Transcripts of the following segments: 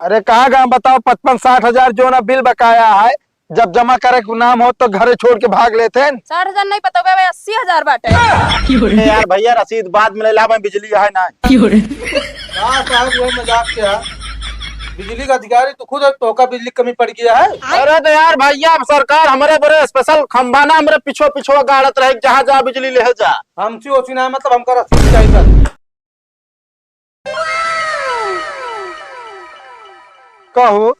अरे कहाँ कहाँ बताओ, 55-60 हजार जो ना बिल बकाया है। जब जमा करे के नाम हो तो घरे छोड़ के भाग लेते हैं। 60,000 नहीं पता भाई, 80,000 बाटे। यार भैया रसीद बाद में ले ला, बिजली है ना। हाँ साहब, ये मजाक क्या है? बिजली का अधिकारी तो खुद है, तो का बिजली कमी पड़ गया है। अरे तो यार भैया, अब सरकार हमारे बड़े स्पेशल खंबा ना हमारे पिछो पिछो गाड़त रहे, जहाँ जहाँ बिजली ले जा। हमसी ओसी ना, मतलब हमका रसीद चाहिए सर। कहो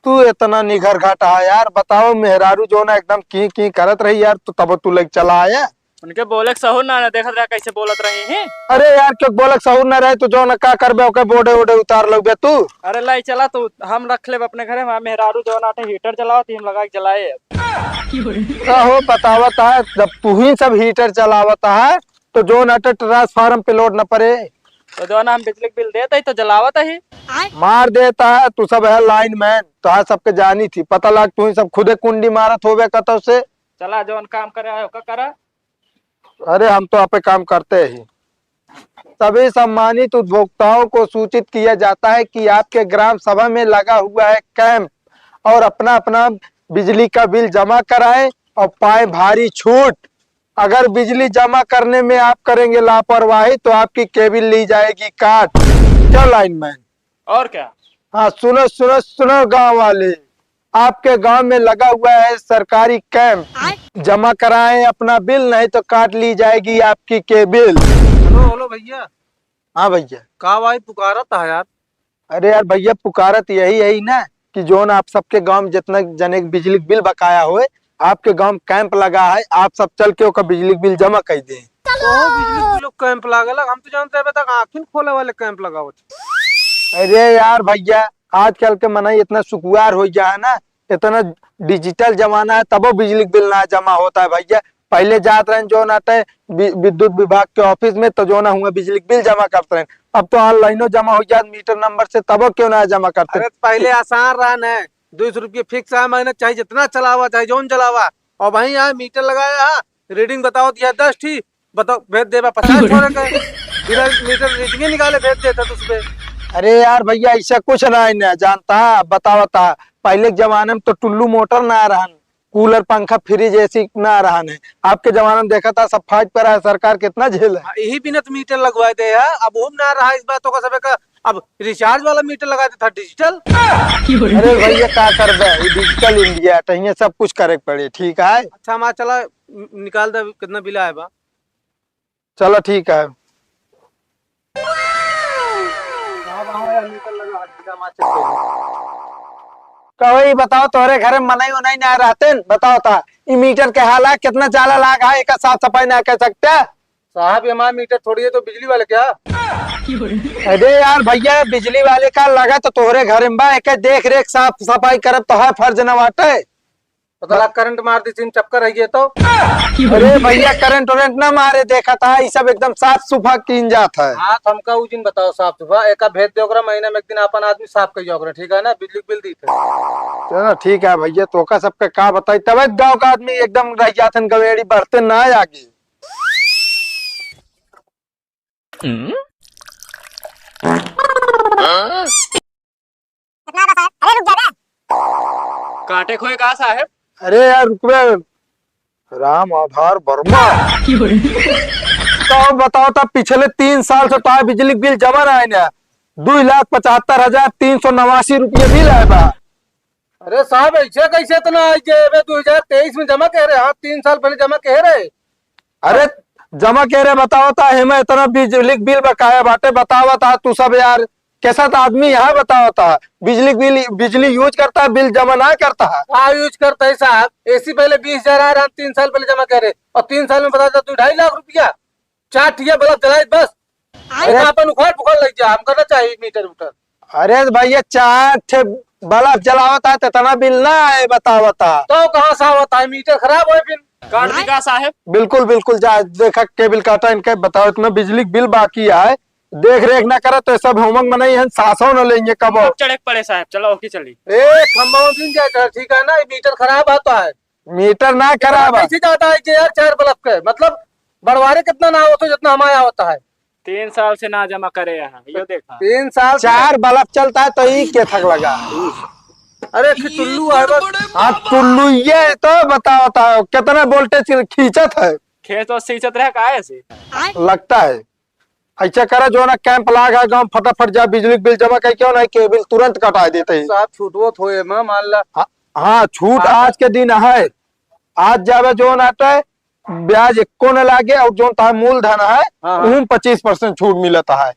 तू इतना निघर घाटा है यार, बताओ मेहरारू जो ना एकदम की करत रही यार, तो तब तू लेके चला आया। उनके बोले के सहूर ना देखत रहा कैसे बोलत रही हैं। अरे यार क्यों बोलक सहूर ना रहे, तो जो ना का करबे ओके बोडे ओडे उतार लोगे तू। अरे लाई चला तो हम रख ले अपने घरे, वहाँ मेहरारू जो नाटे हीटर चलाओ थी, हम लगा के चलाए। कहो बतावता है, जब तू ही सब हीटर चलावता है तो जो नाटे ट्रांसफार्म पे लोड न पड़े। तो जो ना हम बिजली बिल देते तो जलावत ही। मार देता है तू, सब है लाइन मैन तो है, सबके जानी थी, पता लग तू ही सब खुदे कुंडी मारत होवे कतो से। चला जो काम करे आयो का करा। अरे हम तो आपे काम करते ही। सभी सम्मानित उपभोक्ताओं को सूचित किया जाता है कि आपके ग्राम सभा में लगा हुआ है कैंप, और अपना अपना बिजली का बिल जमा कराएं और पाए भारी छूट। अगर बिजली जमा करने में आप करेंगे लापरवाही तो आपकी केबिल ली जाएगी काट। क्या लाइन मैन? और क्या? हाँ सुनो सुनो सुनो गांव वाले, आपके गांव में लगा हुआ है सरकारी कैंप, जमा कराएं अपना बिल, नहीं तो काट ली जाएगी आपकी केबिल। हेलो हेलो भैया। हाँ भैया। का भाई पुकारा था यार? अरे यार भैया, पुकारत यही है ना कि जो ना आप सबके गांव में जितना जने के बिजली बिल बकाया हुए, आपके गांव में कैंप लगा है, आप सब चल के ओका बिजली बिल जमा कर दें। तो बिजली बिल कैंप लागल, हम तो जानते हैं अभी तक आखिर खोले वाले कैंप लगा हुआ। अरे यार भैया, आजकल के मनाई इतना सुकुआर हो गया है ना, इतना डिजिटल जमाना है, तबो बिजली बिल ना जमा होता है भैया। पहले जाते रहे जो ना विद्युत विभाग के ऑफिस में, तो जो ना हुआ बिजली बिल जमा करते रहे। अब तो ऑनलाइनो जमा हो जाए मीटर नंबर से, तबो क्यों ना जमा करते। अरे पहले आसान रहा न, 200 रुपये फिक्स है महीना, चाहे जितना चलावा चाहे जोन चलावा। और वहीं यहाँ मीटर लगाया है, रीडिंग बताओ दिया 10 थी, बताओ भेज देवा 50 छोड़े के बिना मीटर रीडिंग निकाले भेज देता तुझपे। अरे यार भैया, ऐसा कुछ ना जानता है, बतावता पहले के जमाने में तो टुल्लू मोटर ना रहा, कूलर पंखा फ्रिज ऐसी ना रहा है। आपके जमाने में देखा था सब फाइट पर है, सरकार कितना झेल है। यही बिना तो मीटर लगवाए दे है, अब वो ना रहा इस बातों का सब का। अब रिचार्ज वाला मीटर लगा देता डिजिटल। अरे भैया क्या कर दे, डिजिटल इंडिया तो ये सब कुछ करे पड़े। ठीक है अच्छा माँ चला निकाल दे कितना बिल आया बा। चलो ठीक है। कहो बताओ, तोरे घरे मनाई उनाई ना रहते, बताओ था ई मीटर के हालात कितना चाला लाग है, एक साफ सफाई ना कर सकते। साहब ये हमारा मीटर थोड़ी है, तो बिजली वाले क्या? अरे यार भैया, बिजली वाले का लगा तो तोहरे घर में बा, एक देख रेख साफ सफाई करब तो है फर्ज न बाटे। पता लगा करंट मार दी तीन चक्कर रही है तो। अरे भैया करंट वरेंट ना मारे, देखा था ये सब एकदम साफ सुफा कीन जाता है। हाँ हमका उस दिन बताओ साफ सुफा एक भेज दे महीने में एक दिन अपन आदमी साफ कर जाओ, ठीक है ना? बिजली बिल दी थे। चलो ठीक है भैया, तो का सबका का बताई, तब गाँव का आदमी एकदम रह जाते गवेड़ी बढ़ते ना आगे। कांटे खोए का साहब? अरे यार रुकवे, राम आधार वर्मा। तो बताओ तब पिछले 3 साल से तो बिजली बिल जमा रहा है ना, 2,75,389 रुपये बिल है बा। अरे साहब ऐसे कैसे इतना आई के 2023 में जमा कह रहे? हाँ 3 साल पहले जमा कह रहे। अरे जमा कह रहे बताओ था, हमें इतना बिजली बिल बकाया बाटे, बतावा था तू सब यार कैसा था आदमी यहाँ, बताओ था बिजली यूज करता है, बिल जमा ना करता है। हाँ यूज करता है साहब, एसी पहले 20,000 आ रहा, 3 साल पहले जमा कह रहे, और 3 साल में बता तू 2.5 लाख रुपया। 4 ठिया बल्ब जलाए बस, अपन उखाड़ पुखाड़ लग जा, हम करना चाहिए मीटर उटर। अरे भैया 4 बल्ब जलावता है तो इतना बिल ना आए, बतावता तो कहाँ सा होता है, मीटर खराब हो फिर। काट दी का साहब? बिल्कुल बिल्कुल, जा देखा केबिल काटा इनके, बताओ इतना बिजली बिल बाकी है, देख रेख ना करे तो सब होमक मनाई है, सासों न लेंगे कब। चढ़े पड़े साहब, चलो ओके चली। ए खंबा दिन जाता है, ठीक है ना? मीटर खराब आता है, मीटर ना खराब है। कैसे जाता है कि यार 4 बल्ब के मतलब बड़वारे कितना ना हो तो जितना हमारा होता है। 3 साल से ना जमा करे यहाँ, ये देखा। 3 साल से? 4 बल्ब चलता है तो ही के थक लगा। अरे टुल्लू है बस। हाँ टुल्लू ये तो बताओ कितना वोल्टेज खींचत है। खेत और सींचत रहे का ऐसे। लगता है ऐसा करा जो ना कैंप लागा गांव फटाफट जा बिजली बिल जमा कर क्यों ना केबिल तुरंत कटा देते हैं। साहब छूटवो थोड़े में मान ला। हाँ छूट आज के दिन है। आज जावे जो नाटे ब्याज एको न लागे और जो ता मूलधन है हाँ। उन 25% छूट मिलता है।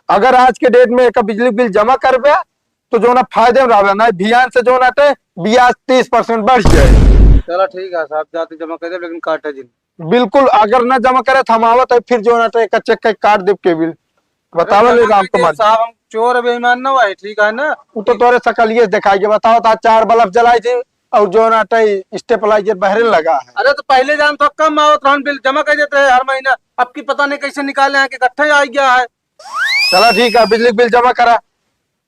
अगर आज के डेट में एक बिजली बिल जमा करबे तो जो ना फायदे में रहे ना भियान से जो नाटे ब्याज 30% बढ़ जाए। चलो ठीक है साहब, जाते जमा कर दे लेकिन काटे जी। बिल्कुल अगर न जमा करे थमावत है फिर जो नाटे एक चेक का काट दे के बिल बतावे ले राम कुमार साहब हम चोर बेईमान ना हुआ, ठीक है ना। वो तो तोरे सकलिए दिखाई बताओ ता 4 बल्ब जलाई थी और जो नाटे स्टेपलाइजर बहरे लगा है। अरे तो पहले जान तो कम आवत रहन बिल जमा कर देते हैं हर महीना, अब की पता नहीं कैसे निकाले हैं कि इकट्ठे आ गया है। चला ठीक है बिजली बिल जमा करा।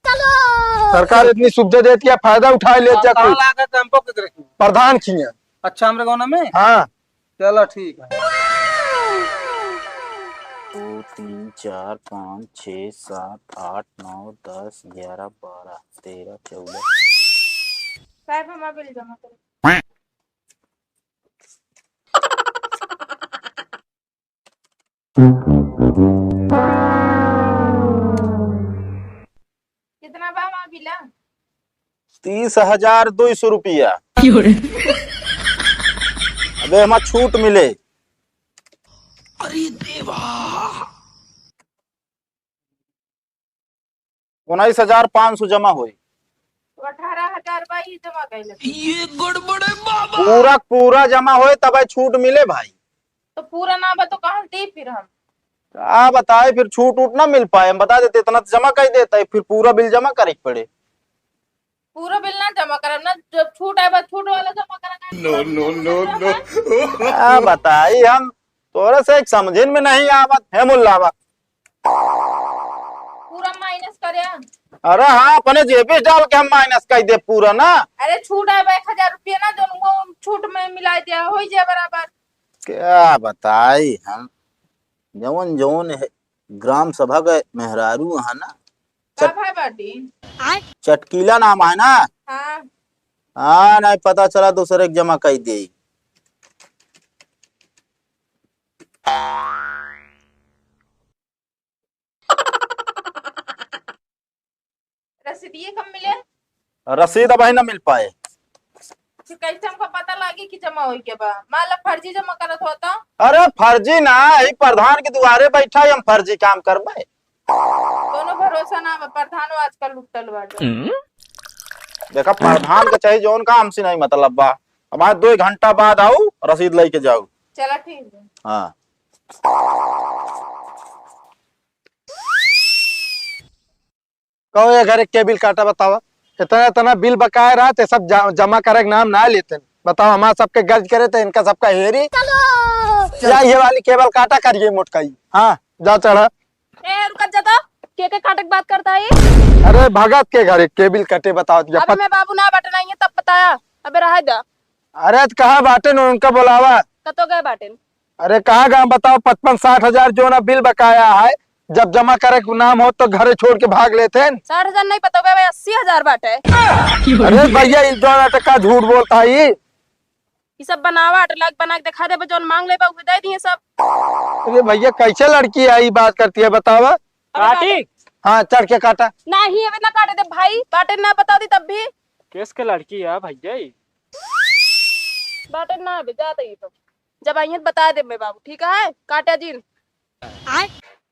सरकार इतनी सुविधा देती है फायदा उठा ले जा कोई हमको के रखी। प्रधान किए। अच्छा हमारे गाँव में। हाँ चलो ठीक है। 2 3 4 5 6 7 8 9 10 11 12 13 14। साहब हमारा बिल जमा करो। कितना बा हमारा बिल? 30,200 रुपया। अबे हमार छूट मिले। 19,500 जमा हुई। तो 18,000 बा ही जमा कैले। पूरा पूरा जमा होए तब छूट मिले भाई। तो पूरा ना बा तो कहाँ दी फिर हम? क्या बताए फिर छूट उठ ना मिल पाए, हम बता देते इतना तो जमा कर देता है, फिर पूरा बिल जमा करे पड़े। पूरा बिल ना जमा करब ना, जब छूट आए बा छूट वाला जमा करा। नो। क्या बताई हम तोरे से एक समझन में नहीं आवत है मुल्लावा। पूरा माइनस करे। अरे हाँ अपने जेबी डाल के हम माइनस कर दे पूरा ना। अरे छूट आए बा 1,000 रुपया ना, जो वो छूट में मिला दिया हो जाए बराबर। क्या बताई हम जवन जवन है ग्राम सभा का मेहरारू है ना, का भाई बाटी? चटकीला नाम है ना। हाँ हाँ नहीं पता चला दूसरे के जमा कर दे। रसीदिये कब मिले? रसीद अब ना मिल पाए। फिर कैसे हमको पता लगी कि जमा हुई के बा? मान लो फर्जी जमा करत होता। अरे फर्जी ना ही प्रधान के दुआरे बैठा है, हम फर्जी काम करबे। दोनों भरोसा ना बा, प्रधान आजकल लुटल बाटे। देखा प्रधान का चाहिए जोन का हमसे नहीं मतलब बा। हमारे 2 घंटा बाद आओ रसीद लेके जाओ। चला ठीक है। हाँ कहो ये घर के बिल काटा बतावा इतना इतना बिल बकाया रहा थे सब जमा करे के नाम ना लेते। बताओ हमारा सबके गर्ज करे थे इनका सबका हेरी या ये वाली केबल काटा करिए मोटकाई। हाँ जा चढ़ा। ए रुक जा तो, के काटे की बात करता है? अरे भगत के घर केबिल कटे बताओ। अबे मैं बाबू ना बटन आई है तब बताया। अबे रहा दा। अरे कहाँ बाटे न उनका बुलावा। कतो गए बाटे? अरे कहाँ गाँव बताओ 55-60 हजार जो ना बिल बकाया है, जब जमा करे के नाम हो तो घरे छोड़ के भाग लेते हैं। 60,000 नहीं पता भाई 80,000 बाटे। अरे भैया इस जो टका झूठ बोलता है ये सब बनावट लाग बना के दिखा दे, जोन मांग ले बा दे दिए सब। अरे भैया कैसे लड़की आई बात करती है बतावा। काटी हाँ चढ़ के काटा। नहीं अबे ना काटे दे भाई, बाटे ना बता दी तब भी। किस के लड़की है भैया? बाटे ना अबे जाते ही तो जब आई बता दे मैं बाबू, ठीक है? काटे जिन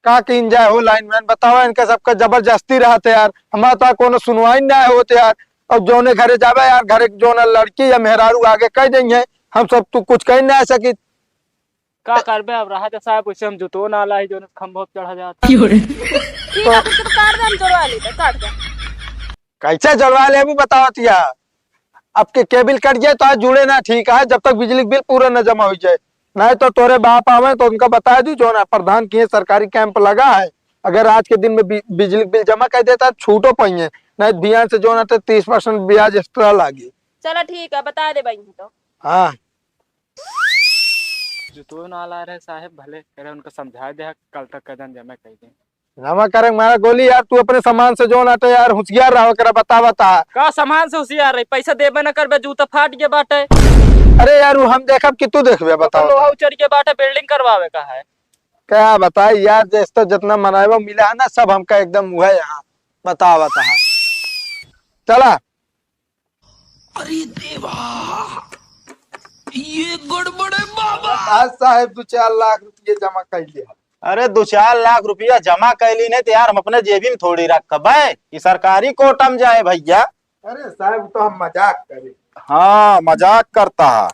का किन जाए हो लाइन मैन बताओ इनका सबका जबरदस्ती रहते यार। हमारा तो कोनो सुनवाई ना होते यार। और जोने घरे जावे यार घरे जो ना लड़की या मेहरारू आगे कह देंगे हम सब तू कुछ कह ना सकी। का करबे अब रहा जा साहब, उसे हम जुतो ना लाई जो खंभों पे चढ़ा जाता। ठीक है फिर तो काट दे, हम जोड़वा लेते काट दे। कैसे जलवा ले अभी बताओ तिया। अब के केबिल कट जाए तो आज जुड़े ना ठीक है, जब तक बिजली बिल पूरा न जमा हो जाए। नहीं तो तोरे बाप आवे तो उनका बता दी जो ना प्रधान की सरकारी कैंप लगा है, अगर आज के दिन में बिजली बिल जमा कर देता छूटो पाइए, नहीं ध्यान से जो ना 30% ब्याज एक्स्ट्रा लागी। चलो ठीक है बता दे भाई तो। हाँ जुतो ना ला रहे साहब भले करे उनको समझा दे कल तक कदम जमा कर दे। जमा करे मारा गोली यार, तू अपने सामान से जो नाटे यार होशियार रहो करा, बता बता। का सामान से होशियार रही, पैसा देबे न करबे जूता फाट के बाटे। अरे यार वो हम देखब कि तू देखबे, बताओ लोहा उचर के बाटे बिल्डिंग करवावे का है। क्या बताए यार, जैसे तो जितना मनाएवा मिला है ना सब हमका एकदम हुआ है यहाँ। बता बता चला। अरे देवा, ये गड़बड़ है बाबा। आज साहब 2-4 लाख रुपये जमा कर लिया। अरे 2-4 लाख रुपया जमा कैली नहीं तो यार हम अपने जेबी में थोड़ी रख भाई, ये सरकारी कोटा में जाए भैया। अरे साहब तो हम मजाक करे। हाँ मजाक करता है।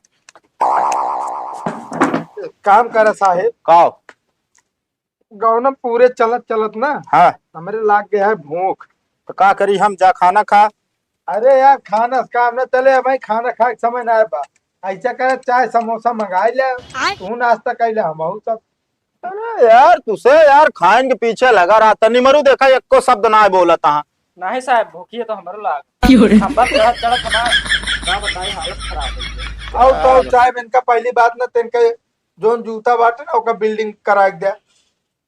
काम करे साहेब, का गाँव ना पूरे चलत चलत ना हाँ हमारे लाग गया है भूख। तो का करी, हम जा खाना खा। अरे यार खाना काम ना चले भाई, खाना खा के समय ना है बा। ऐसा करे चाय समोसा मंगाई ले, तू नाश्ता कर ले, हम सब। अरे यार तुसे यार खाइन के पीछे लगा रहा था, निमरू देखा एको शब्द ना बोला था। नहीं साहब भूखी है तो हमारे लाग खंबा चढ़त चढ़त हमारा का बताई हालत खराब है। और तो चाय में इनका पहली बात ना तिनके जोन जूता बाटे ना ओका बिल्डिंग करा के दिया,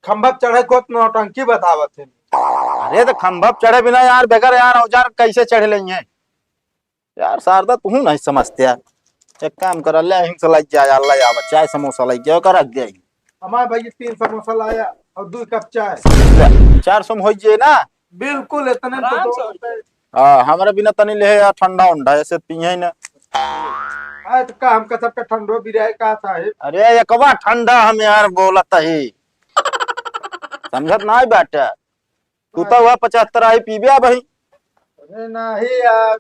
खंबा चढ़े को नौटंकी बतावत है। अरे तो खंभा चढ़े बिना यार बेगर यार औजार कैसे चढ़ लेंगे यार, शारदा तू नहीं समझते यार। एक काम कर ले हिंग से लग जाए, अल्लाह या चाय समोसा लग जाए कर रख दे। हमारे भाई 3 समोसा लाया और 2 कप चाय। 400 हो जाए ना, बिल्कुल इतने तो आराम दो से। रुपए। हाँ हमारे बिना तनी ले यार ठंडा उंडा ऐसे पिए ना। आज का हमका सबका ठंडो भी रहे का साहेब। अरे ये कबा ठंडा हम यार बोलत ही समझत ना बेटा, तू तो हुआ 75 आई पीबिया भाई। अरे नहीं यार,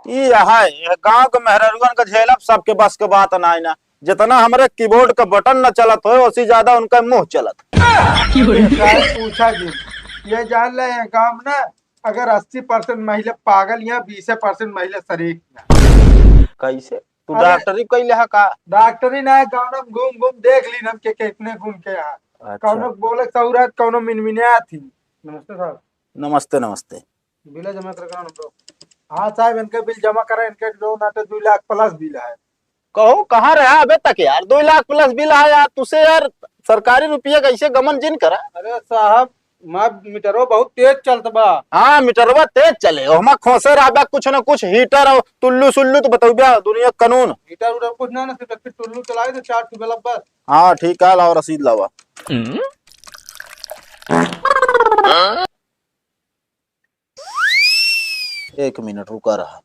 ये है गांव के मेहररुअन का झेलब सबके बस के बात ना है ना। जितना हमारे कीबोर्ड का बटन न चलत हो उसी ज्यादा उनका मुंह चलत। साहब पूछा जी, ये जान ले हैं गाँव में ना अगर 80% महिला पागल या 20% महिला शरीफ। कैसे तू अरे- डॉक्टरी कैले है का? डॉक्टरी ना है, गाँव में घूम घूम देख ली हम के कितने घूम के यहाँ। कौनो बोले सौरात, कौनो मिनमिनिया थी। नमस्ते साहब। नमस्ते नमस्ते। बिल जमा कर दो। हाँ साहब इनके बिल जमा करा, इनके जो नाटे 2 लाख प्लस बिल है। कहो कहाँ रहा अबे तक यार, 2 लाख प्लस बिल है यार, तुसे यार सरकारी रुपया कैसे गमन जिन करा। अरे साहब माँ मीटरो बहुत तेज चलत बा। हाँ मीटरवा तेज चले हम खोसे रहा कुछ न कुछ हीटर और टुल्लू सुल्लू तो बताओ दुनिया कानून। हीटर उटर कुछ ना सिर्फ टुल्लू चलाए तो 4 ट्यूबवेल बस। हाँ ठीक है, लाओ रसीद लावा। एक मिनट रुका रहा।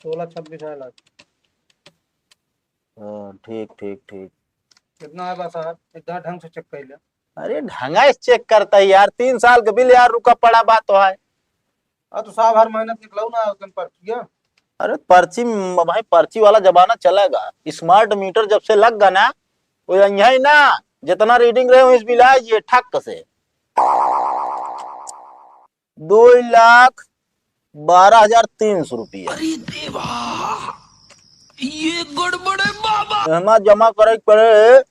16-26 लाख। ठीक ठीक ठीक। कितना है बा साहब, इतना ढंग से चेक कर लिया। अरे ढंगा चेक करता है यार, 3 साल का बिल यार रुका पड़ा बात तो है। तो साहब हर महीने निकलाऊ ना उस दिन पर किया। अरे पर्ची भाई, पर्ची वाला जमाना चलेगा। स्मार्ट मीटर जब से लग गया ना वो यही ना जितना रीडिंग रहे इस बिल है ये ठक से 2,12,300 रुपया। अरे देवा, ये गड़बड़ है बाबा। जमा जमा करे पड़े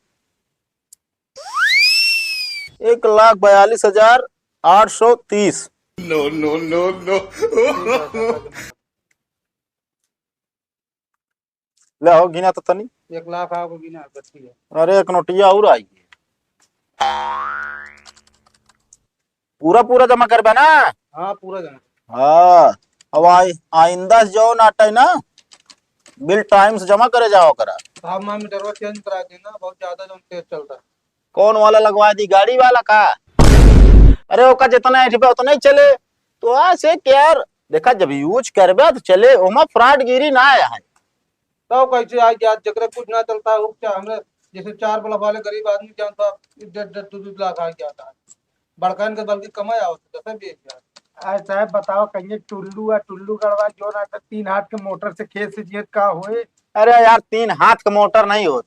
1,42,830। ले हो गिना तो तनी। 1 लाख आपको गिना बची है। अरे एक नोटिया और आई पूरा पूरा जमा करबे ना। हाँ पूरा जमा। हाँ अब आइंदा जो नाटा है ना बिल टाइम से जमा करे जाओ करा। साहब माँ मीटरवा चेंज करा देना, बहुत ज्यादा जो तेज चलता है। कौन वाला लगवा दी, गाड़ी वाला का? अरे ओका जितना एठबे उतना ही चले। तो ऐसे यार देखा जब यूज करबे तो चले, ओमा फ्रॉडगिरी ना आया है। तो कैसे आज आज जगह कुछ ना चलता है वो क्या हमने जैसे 4 बल्ब वाले गरीब आदमी जानता 1.5-2 लाख आ जाता है। बड़कान के बल्कि कमाई आओ 10-20 आज साहब बताओ कहीं टुल्लू या टुल्लू गड़वा जो नाटे 3 हाथ के मोटर से खेत से जियत का होए। अरे यार 3 हाथ का मोटर नहीं हो,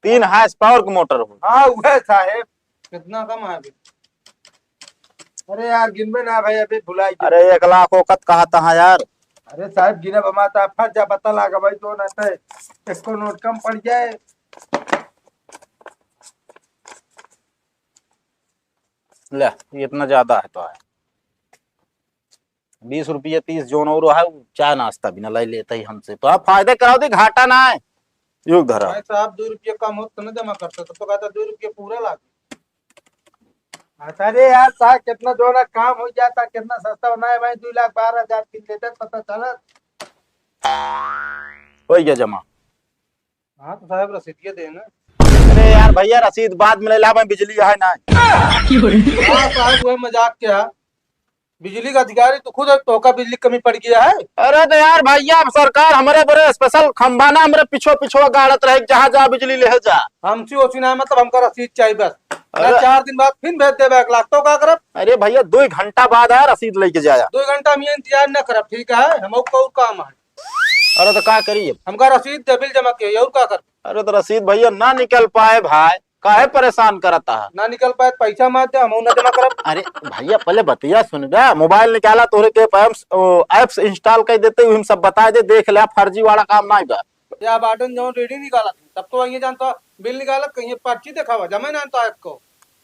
3 हाथ पावर का मोटर हो। हाँ वह साहेब। कितना कम है अभी? अरे यार गिनबे ना भाई, अभी भुलाई। अरे 1 लाख औकत कहा था यार। अरे साहब गिना बमाता फट जा, बता लागा भाई जो नाटे इसको नोट कम पड़ जाए। ले इतना ज्यादा है तो है। 20 रुपये 30 जोन और है चाय नाश्ता भी ना ले लेते ही हमसे तो आप फायदे कराओ दी घाटा ना है युग धरा भाई साहब 2 रुपये कम हो तो न जमा करता तो कहता 2 रुपये पूरा लाग। अरे यार साहब कितना जो ना काम हो जाता, कितना सस्ता बना है भाई, 2,12,000 की लेते पता चला। हो गया जमा। हाँ तो साहब रसीदिया देना। अरे यार भैया रसीद बाद में ले ला, मैं बिजली है ना। हाँ साहब वही मजाक क्या, बिजली का अधिकारी तो खुद है, तो का बिजली कमी पड़ गया है। अरे तो यार भैया सरकार हमारे बड़े स्पेशल खंबा ना हमारे पिछो गाड़त रहे जहाँ जहाँ बिजली ले जा। हमसे ओसी ना मतलब हमका रसीद चाहिए बस। अरे 4 दिन बाद फिर भेज देवे 1 लाख तो का करब। अरे भैया 2 घंटा बाद आया रसीद लेके जाया। 2 घंटा में इंतजार न करब, ठीक है, हम को काम है। अरे तो क्या करिए, हमका रसीद दे बिल जमा किया और का कर। अरे तो रसीद भैया ना निकल पाए भाई, काहे परेशान करता है। ना निकल पाए पैसा मत दे, हम न जमा करब। अरे भैया पहले बतिया सुन बे, मोबाइल निकाला तोरे के एप्स इंस्टॉल कर देते हुए हम सब बता दे, देख ले फर्जी वाला काम ना बा। या बाटन जो रीडिंग निकाला तब तो वही जानता बिल निकाला कहीं पर्ची दिखावा जमा ना तो को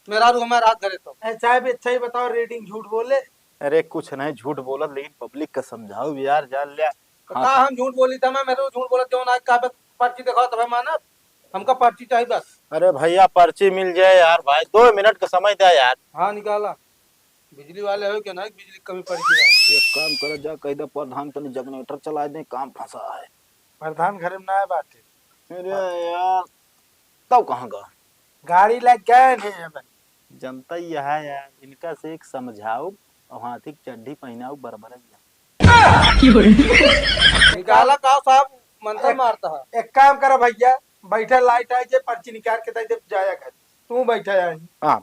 मेरा रू हमारा हाथ करे तो साहब अच्छा ही बताओ, रेटिंग झूठ बोले? अरे कुछ नहीं झूठ बोलत, लेकिन पब्लिक का समझाओ यार जान लिया। का हम झूठ बोली था, मैं मेरे झूठ बोला क्यों ना का पर्ची दिखाओ तब माना हमका पर्ची चाहिए बस। अरे भैया पर्ची मिल जाए यार भाई, 2 मिनट का समय दे यार। हाँ निकाला, बिजली वाले हो क्या ना, बिजली कमी पड़ गई। एक काम कर जा कह दे प्रधान तनी जनरेटर चला दे, काम फंसा है। प्रधान घर में ना है बात, अरे यार तब कहाँ गा गाड़ी लग गए नहीं। जनता ही है यार, इनका से एक समझाओ और हाथी की चड्ढी पहनाओ बरबर। निकाला का साहब मंत्र मारता है। एक काम करो भैया, बैठे लाइट आई जे पर्ची निकाल के दे जाया कर, तू बैठा है। हाँ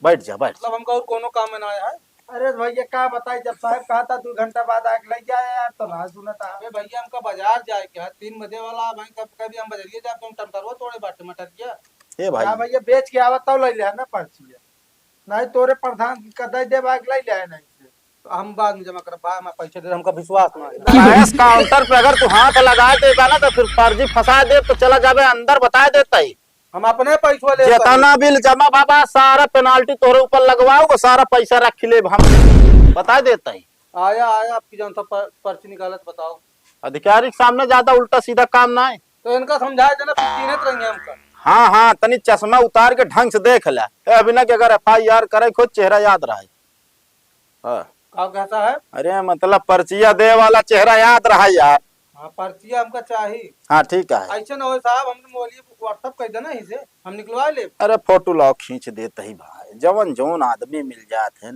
बैठ जा बैठ। मतलब हमका और कोनो काम में ना आया है। अरे भैया क्या बताई, जब साहब कहा था 2 घंटा बाद आके लग जाए यार तो ना सुना था। अबे भैया हमका बाजार जाए क्या 3 बजे वाला भाई, कब कभी हम बाजारिए जाते हम टमटरवा तोड़े बाटे मटर किया। ए भाई क्या भैया बेच के आवत तब ले ले ना पर्ची, नहीं तोरे प्रधान का दे दे बाग ले ले नहीं से। तो हम बाद में जमा कर बा मैं पैसे दे, हमका विश्वास ना है। कैश काउंटर पे अगर तू हाथ लगा देगा ना तो फिर फर्जी फंसा दे तो चला जाबे अंदर, बता देता ही। हम अपने पैसा ले जितना बिल जमा बाबा सारा पेनाल्टी तोरे ऊपर लगवाओगे, सारा पैसा रख ले हम, बता देता ही। आया आपकी जनता पर्ची निकालत बताओ। अधिकारी के सामने ज्यादा उल्टा सीधा काम ना है। तो इनका समझाया जना चिन्हित रहेंगे हमका। हाँ हाँ तनी चश्मा उतार के ढंग से देख ले, अभी ना कि अगर FIR करे खुद चेहरा याद रहा। हाँ का कहता है? अरे मतलब पर्चिया दे वाला चेहरा याद रहा यार। हाँ पर्ची हमका चाहिए। हाँ ठीक है। ऐसा ना हो साहब, हमने मोबाइल व्हाट्सएप कर देना ही से हम निकलवा ले। अरे फोटो लॉक खींच देते ही भाई, जवन जवन आदमी मिल जाते हैं।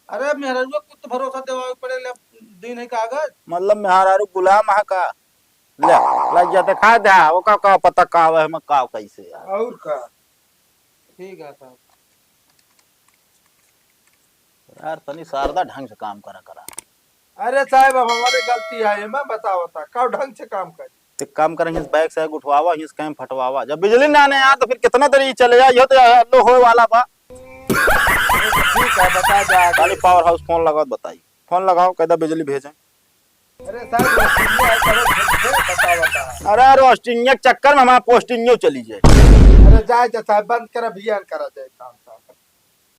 अरे मेहरा कुछ भरोसा देवा पड़े दिन है कागज, मतलब मेहरारू गुलाम है का ले लग जाते खा दे वो का पता का है मैं का कैसे यार। और का ठीक है साहब। यार तनी शारदा ढंग से काम करा। अरे साहब अब हमारी गलती है, मैं बताओ था कब ढंग से काम कर। एक काम करेंगे, इस बैग से उठवावा, इस कैम फटवावा, जब बिजली ना आने यार तो फिर कितना देर चले जाए, तो हो वाला बा। ठीक है बता जा। खाली पावर हाउस फोन लगाओ, बताइए फोन लगाओ कहता बिजली भेजें। अरे साहब बताओ बता। अरे रोस्टिंग के चक्कर में हमारा पोस्टिंग चली जाए। अरे जाए साहब बंद कर, अभियान करा जाए काम।